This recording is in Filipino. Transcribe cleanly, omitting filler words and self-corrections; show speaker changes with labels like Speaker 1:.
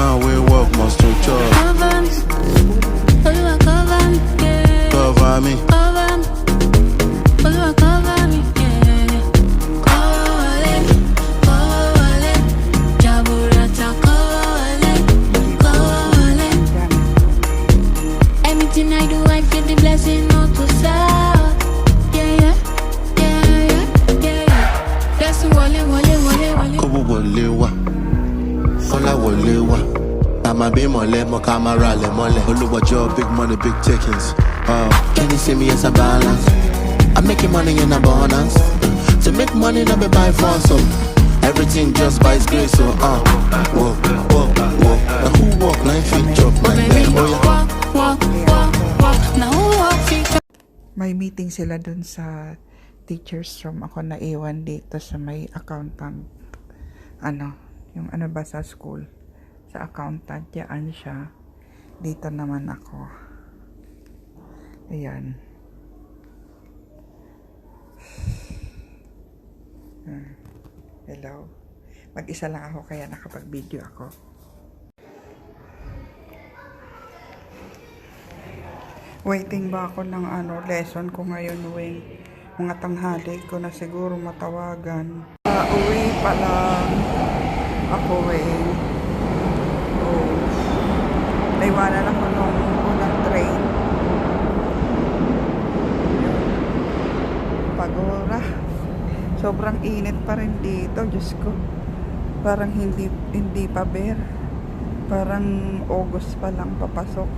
Speaker 1: now we work must to chop.
Speaker 2: Cover me, Oluwa cover me, yeah.
Speaker 1: Cover me,
Speaker 2: Cover me, Oluwa cover me, yeah. Cover wale, Jaburata cover wale. Everything I do, I feel the blessing not to stop. Yeah, yeah, yeah, yeah, yeah, yeah. Blessing wale.
Speaker 1: Kobo wole wa, Kola wole wa. I'ma be mole, mo camera le mole. Oluwa job, big money, big takings. Can you see me as a balance? I'm making money in abundance. To make money, not be by force. So everything just by His grace. So walk. Now who walk like feet drop my leg? Oh yeah.
Speaker 2: Walk. Now who walk feet?
Speaker 3: May meeting sila dun sa teacher's room. Ako naiwan dito sa may accountant. Yung ano ba sa school? Sa accountant, yaan siya. Dito naman ako. Ayan. Hello. Mag-isa lang ako kaya nakapag-video ako. Waiting ba ako ng lesson ko ngayon, Wing? Mga tanghali ko na siguro matawagan. Uwi pa lang ako, Wing. Naiwanan ako nung unang train. Pagora. Sobrang init pa rin dito, Diyos ko. Parang hindi pa bear. Parang August pa lang papasok.